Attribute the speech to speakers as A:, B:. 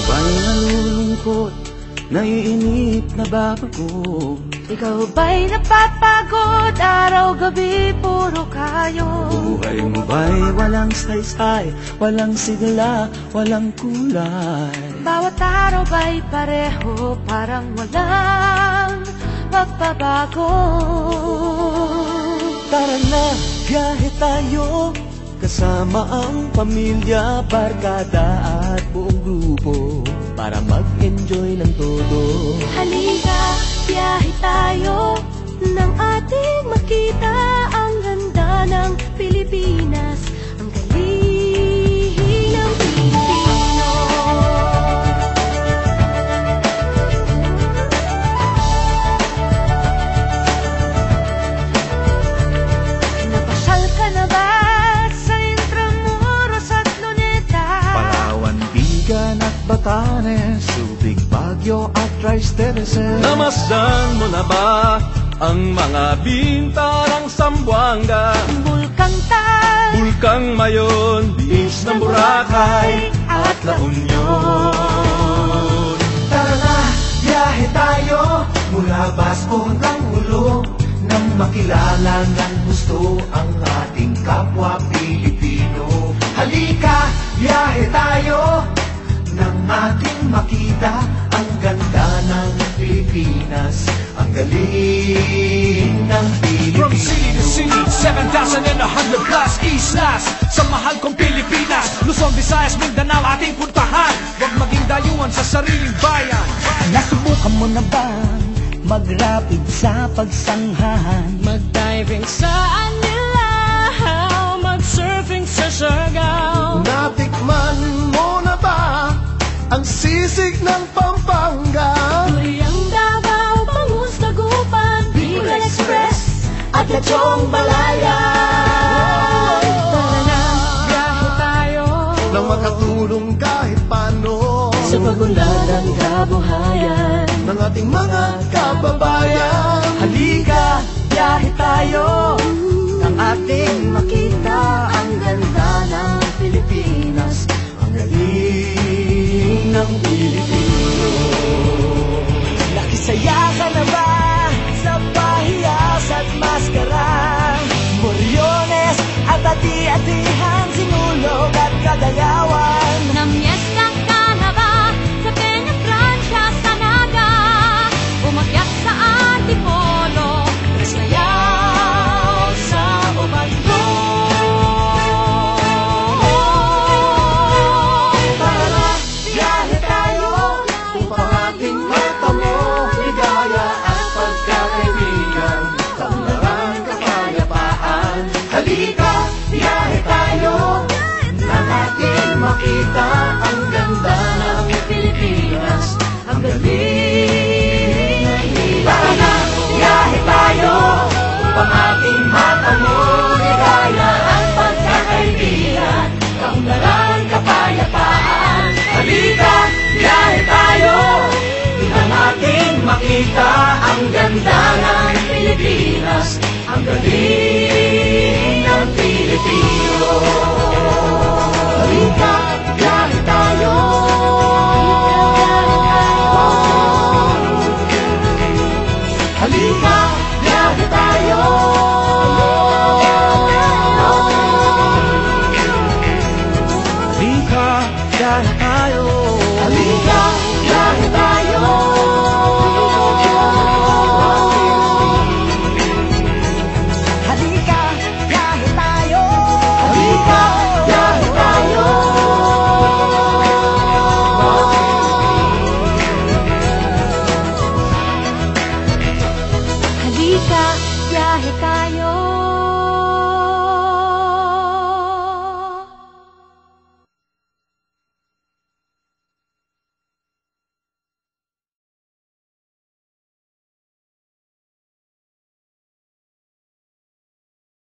A: ba'y nalulungkot, naiinip, nababago?
B: Ikaw ba'y napapagod, araw-gabi puro kayo?
A: Buhay mo ba'y walang saysay, walang sigla, walang kulay?
B: Bawat araw ba'y pareho, parang walang magbabago?
A: Tara na, biyahe tayo, kasama ang pamilya, barkada at buong grupo, para mag-enjoy ng todo.
B: Halika, biyahe tayo, nang ating makita ang ganda ng Pilipinas, ang galing ng Pilipino. Napasyal ka na ba sa Intramuros at Luneta?
A: Palawan, Bigan at Batanes, Subic, Baguio at Tristeles. Namasdan mo na ba ang mga bintarang Zamboanga,
B: Bulkang Tal,
A: Bulkang Mayon, Beach ng Boracay at La Union? Tara na, biyahe tayo mula Basco hanggang Ulo, nang makilala ng gusto ang ating kapwa Pilipino. Halika, biyahe tayo nang ating makita ang ganda ng Pilipinas, ang galing ng Pilipino.
C: From city to city, 7,100 plus islas, sa mahal kong Pilipinas, Luzon, Visayas, Mindanao ating puntahan. Huwag maging dayuhan sa sariling bayan.
A: Nasubukan mo na bang mag-rapid sa pagsanghahan?
B: mag-diving sa Anilaw, mag-surfing sa Siargao.
A: Natikman mo na ba ang sisig ng Pampanga?
B: Duriang Davao, Bangus, Dagupan, Bicol Express at Lechong Malaya. Tara na, biyahe tayo,
A: Nang makatulong kahit paano
B: sa pagunlad ng kabuhayan
A: ng ating mga kababayan.
B: Halika, biyahe tayo, nang ating makita ang ganda ng Pilipinas,
A: Ang galing ng Pilipino.
C: Nakisaya ka na ba sa pahiyas at maskara? Moriones at ati-atihan, sinulog at kadayawan.
B: Namyesta ka na ba sa Peña Francia, sa Naga? Umakyat sa Antipolo, sayaw sa Ubando.
A: Tara na, biyahe tayo upang ating matamo ligaya at pagkakaibigan, kaunlaran, kapayapaan. Halika, biyahe tayo nang ating makita ang ganda ng Pilipinas, ang galing ng Pilipino. Tara na, biyahe tayo upang ating matamo ligaya at pagkakaibigan, kaunlaran, kapayapaan. Halika, biyahe tayo nang ating makita ang ganda ng Pilipinas, ang galing ng Pilipino. Halika, biyahe tayo. Halika, biyahe tayo. Halika, biyahe tayo. Halika, biyahe tayo.